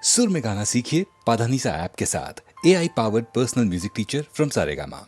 सुर में गाना सीखिए पाधानीसा ऐप के साथ। AI powered personal music teacher from Saregama.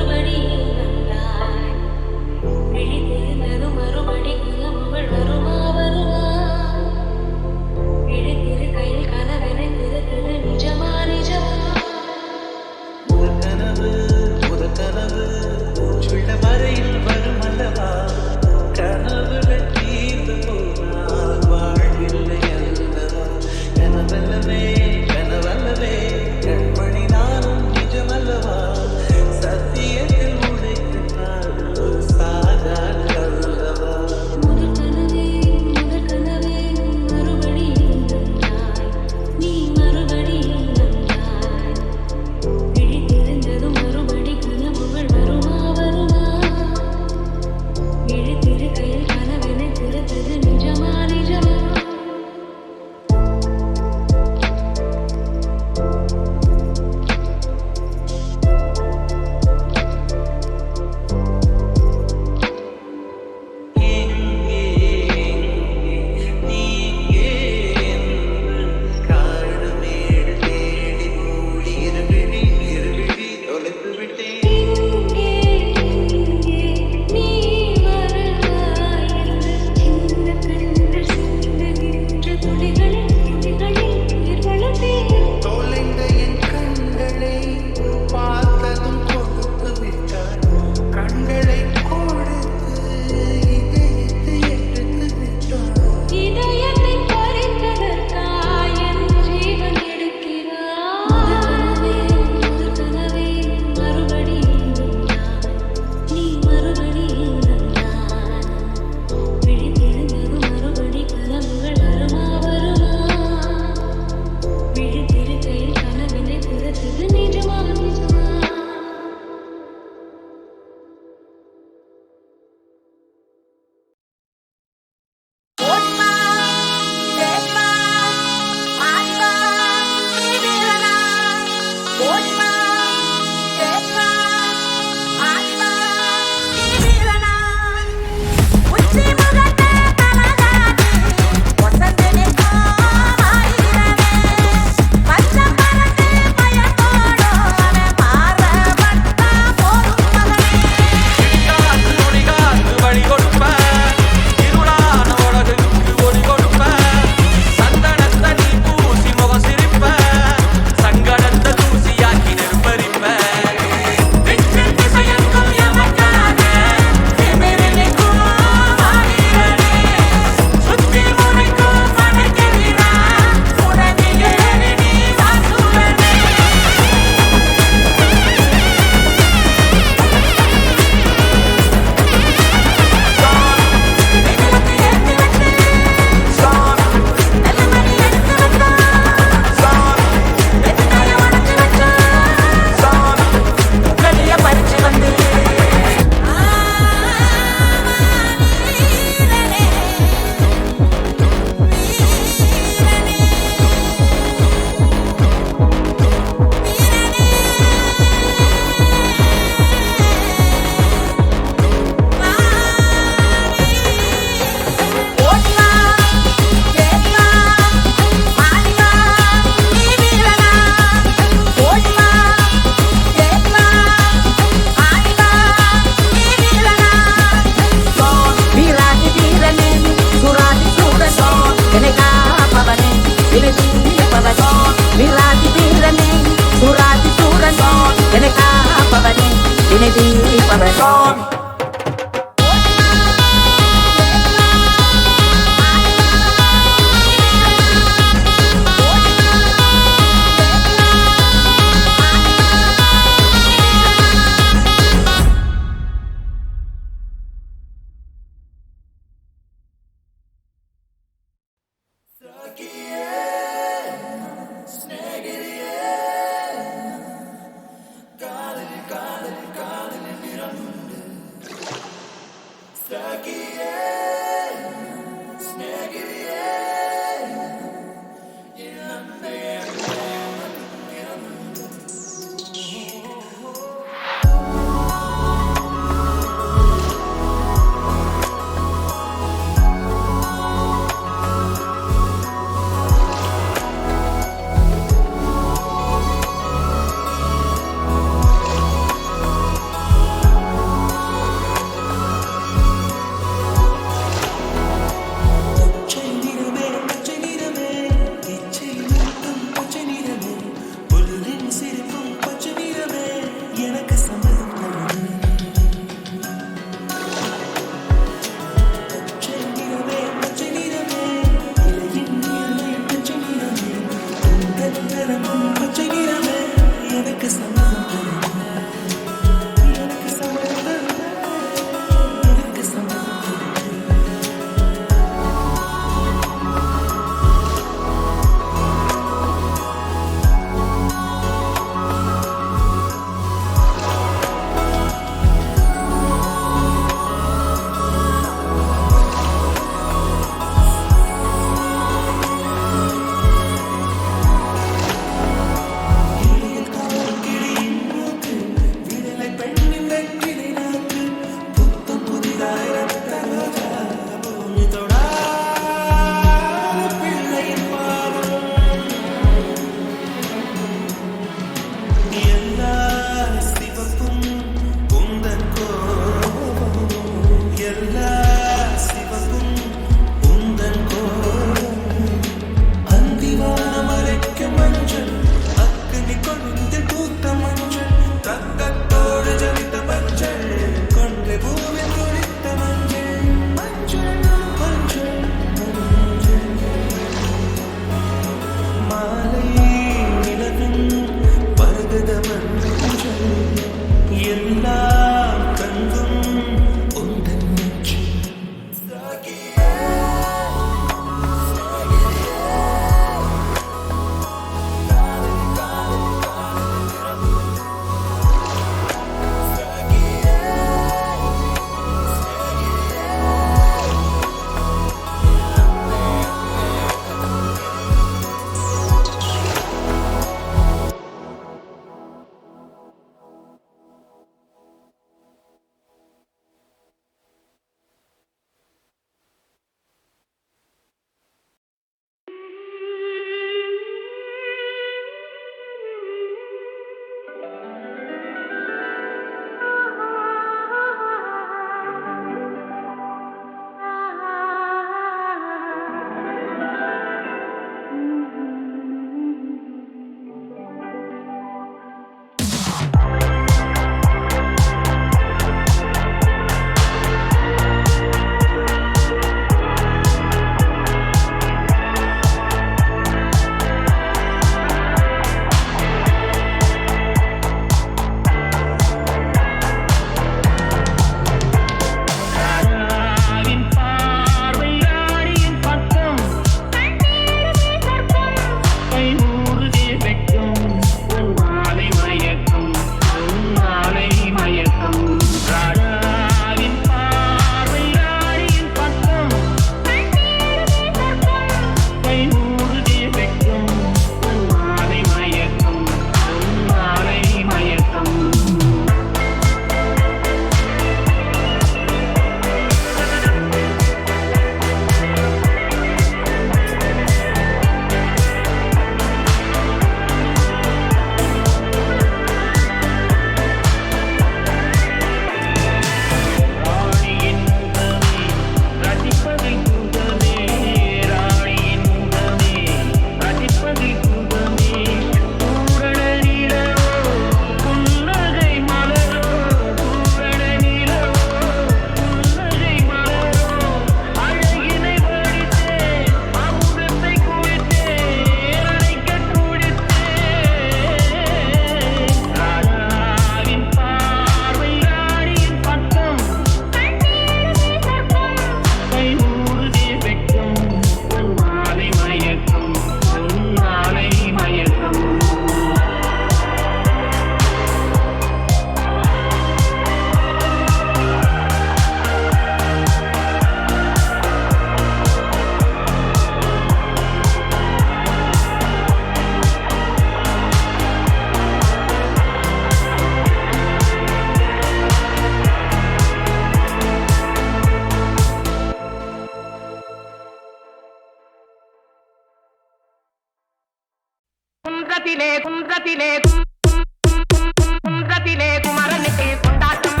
குன்றத்திலே குமரனுக்கு கொண்டாட்டம்,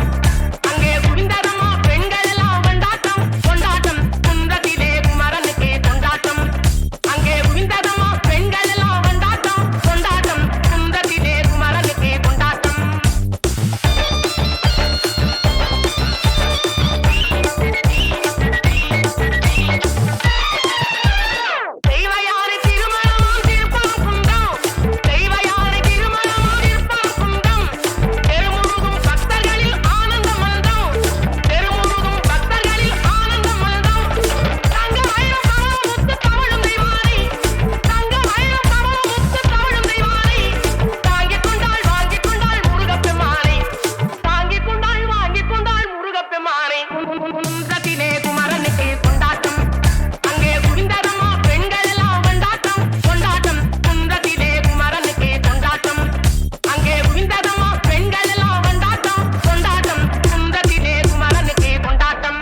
அங்கே குவிந்ததம்மா பெண்கள் எல்லாம் கொண்டாட்டம் கொண்டாட்டம். குன்றத்திலே குமரனுக்கு கொண்டாட்டம், அங்கே குவிந்ததம்மா பெண்கள் எல்லாம் கொண்டாட்டம் கொண்டாட்டம். குன்றத்திலே குமரனுக்கு கொண்டாட்டம். தெய்வயானை திருமணம் திருப்பம் குன்றம், தெய்வயானை திருமணம் திருப்பம் குன்றம். தெருமுழுதும் பக்தர்களில் ஆனந்தம் மல்தம், தெருமுழுதும் பக்தர்களில் ஆனந்தம் மல்தம். தங்க மயிலும் கமலம் முத்து தவழும் தெய்வானை, தங்க மயிலும் கமலம் முத்து தவழும் தெய்வானை. தாங்கிக் கொண்டாள் வாங்கிக் கொண்டாள் முருகப்பெருமானை, தாங்கிக் கொண்டாள் வாங்கிக் கொண்டாள் முருகப்பெருமானை. குன்றத்திலே குமரனுக்கு கொண்டாட்டம், அங்கே குவிந்ததம்மா பெண்கள் எல்லாம் கொண்டாட்டம் கொண்டாட்டம். குன்றத்திலே குமரனுக்கு கொண்டாட்டம், அங்கே குவிந்ததம்மா பெண்கள் எல்லாம் கொண்டாட்டம் கொண்டாட்டம். குன்றத்திலே குமரனுக்கு கொண்டாட்டம்.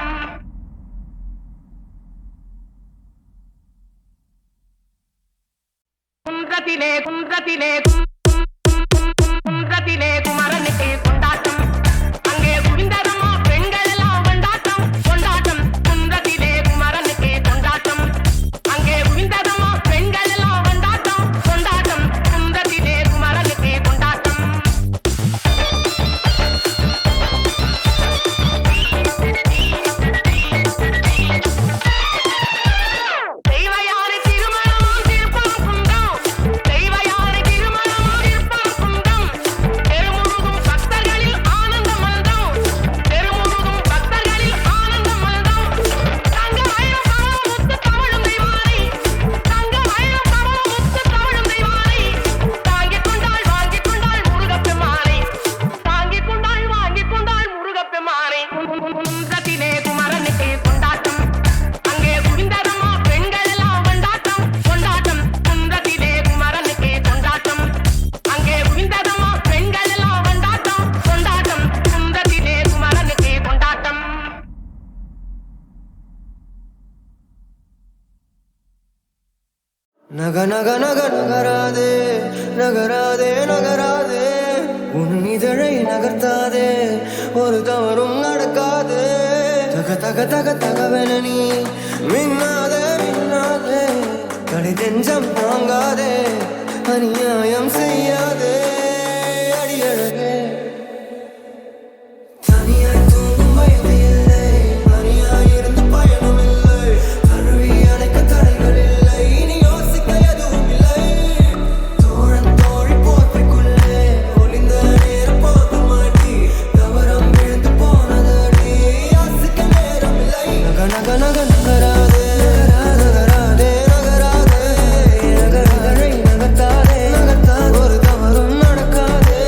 குன்றத்திலே குன்றத்திலே குன்றத்திலே குமரனுக்கு கொண்டாட்டம், அங்கே குவிந்ததம்மா பெண்கள் எல்லாம் கொண்டாட்டம் கொண்டாட்டம். குன்றத்திலே குமரனுக்கு கொண்டாட்டம், அங்கே குவிந்ததம்மா பெண்கள் எல்லாம் கொண்டாட்டம் கொண்டாட்டம். நகராதே நகராதே நகராதே உன் இதழை நகர்த்தாதே ஒரு தவறும் நடக்காதே தக தக தக தகவென நீ மின்னாதே மின்னாதே கடை நெஞ்சம் தாங்காதே அநியாயம் செய்யாதே அடியழகே தனியாய் தூங்கும் வயது இல்லை தனியாய் இருந்து பயணம் இல்லை கருவி அணைக்க தடைகள் இல்லை இனி யோசிக்க எதுவும் இல்லை தோழன் தோழி போர்வைக்குள்ளே ஒளிந்த நேரம் பார்க்க மாட்டி தவறம் விழுந்து போனதடி யாசிக்க நேரம் இல்லை நக நக நக நகராதே நகராதே நகராதே நகரதழை நகர்த்தாதே நகர்த்தாதே ஒரு தவறும் நடக்காதே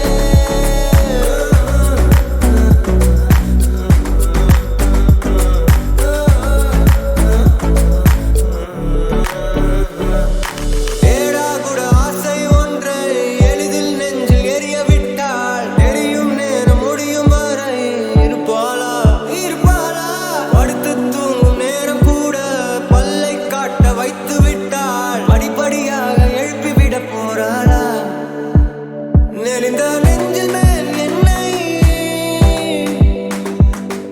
ஏடா கூட ஆசை ஒன்றை எளிதில் நெஞ்சில் எரிய விட்டாள் எரியும் நேரம் முடியும் வரை இருப்பாளா இருப்பாளா படுத்து தூங்கும் நேரம் கூட பல்லை காட்ட வைத்து விட்டாள் படிப்படியாக எழுப்பிவிட போறாளா நெளிந்த நெஞ்சில் மேல் என்னை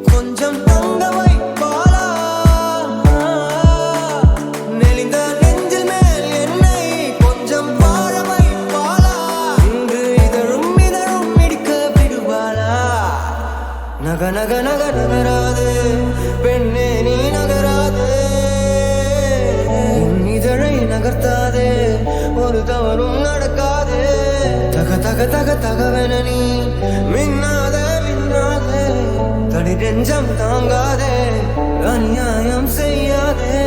கொஞ்சம் தங்க வைப்பாளா நெளிந்த நெஞ்சில் மேல் என்னை கொஞ்சம் வாழ வைப்பாளா இன்று இதழும் இதழும் இடிக்க விடுவாளா நக நக நக நகராதே பெண்ணே நீ நகராதே உன் இதழை நகர்த்தாதே ஒரு தவறும் நடக்காதே தக தக தக தகவென நீ மின்னாதே மின்னாதே தடி நெஞ்சம் தாங்காதே அநியாயம் செய்யாதே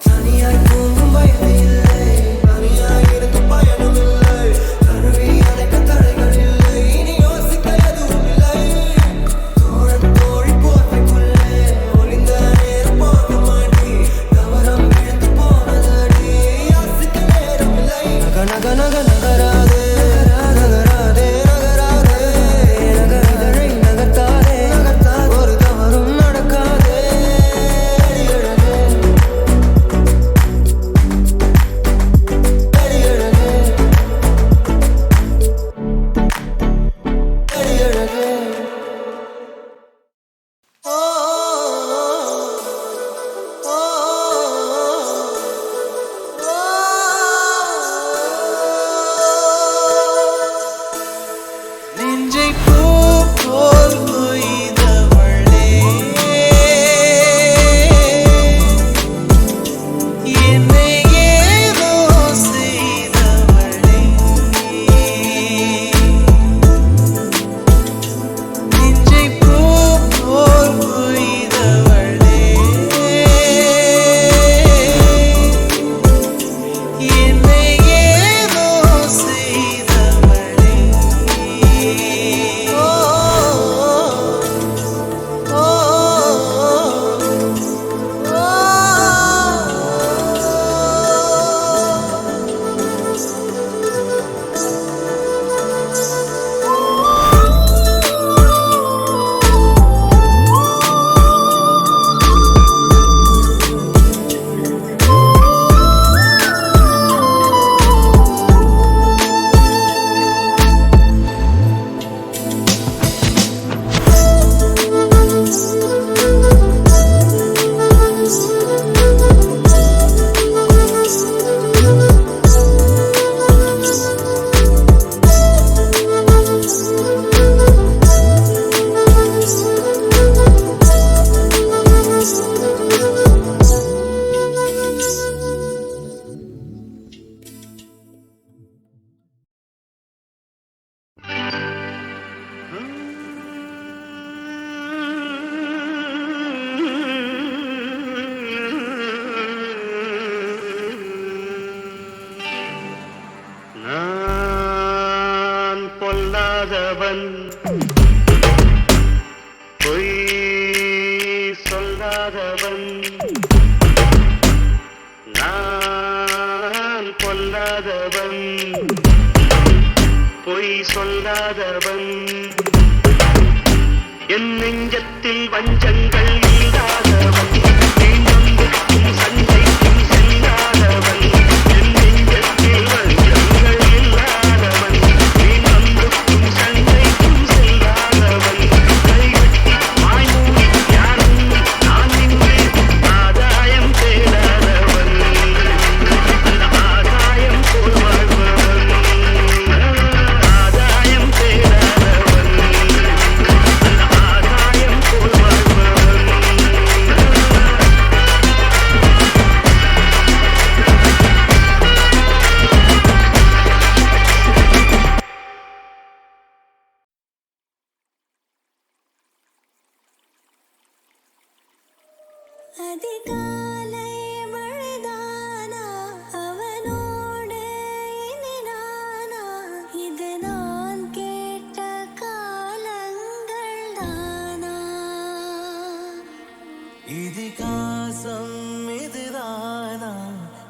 தனியாய் தூங்கும் வயது இல்லை தனியாய் இருந்து பயணம் இல்லை கருவி அணைக்க தடைகள் இல்லை இனி யோசிக்க எதுவும் இல்லை தோழன் தோழி போர்வைக்குள்ளே ஒளிந்த நேரம் பார்க்க மாட்டி தவறம் விழுந்து போனதடி யாசிக்க நேரம் இல்லை நக நக நக நகராதே நகராதே நகராதே நகரதழை நகர்த்தாதே நகர்த்தாதே ஒரு தவறும் நடக்காதே அடியழகே அடியழகே அடியழகே ஓ ஓ நெஞ்சை பூ போல் கொய்தவளே என்னை ஏதோ செய்தவளே நெஞ்சை பூ போல் கொய்தவளே என்னை ஏதோ செய்தவளே ஓ ஓ நான் பொல்லாதவன் பொய் சொல்லாதவன் நான் பொல்லாதவன் பொய் சொல்லாதவன் என் நெஞ்சத்தில் வஞ்சங்கள் இல்லாதவன் மீண்டும் சண்டைக்கும் செல்ல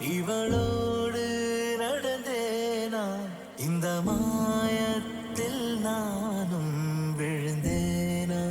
இவளோடு நடந்தேனா இந்த மாயத்தில் நானும் விழுந்தேனா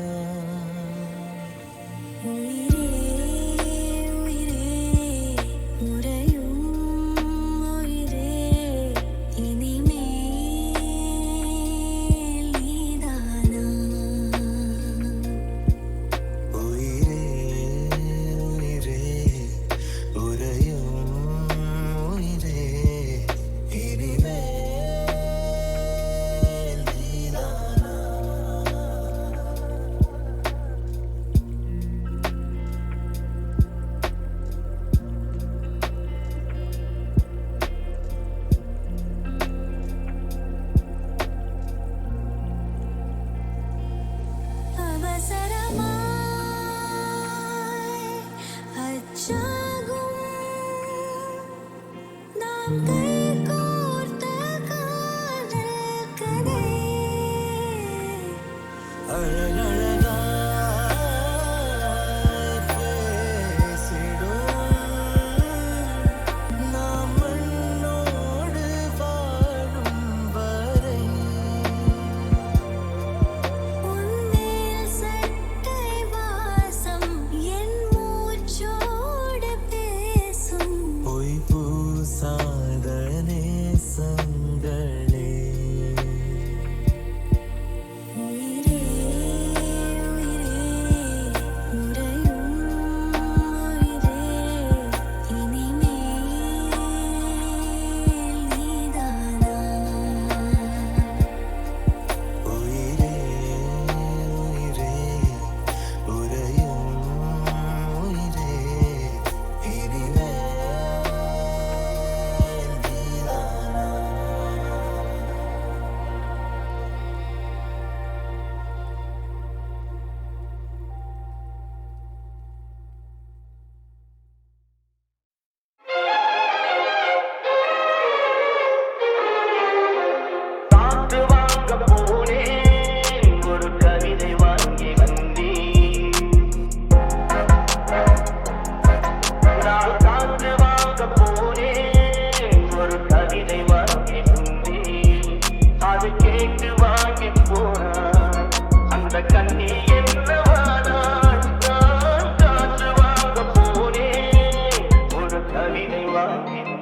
கண்ணி என்னவானாள் நான் காற்று வாங்க போனேன் ஒரு கவிதை வாங்கி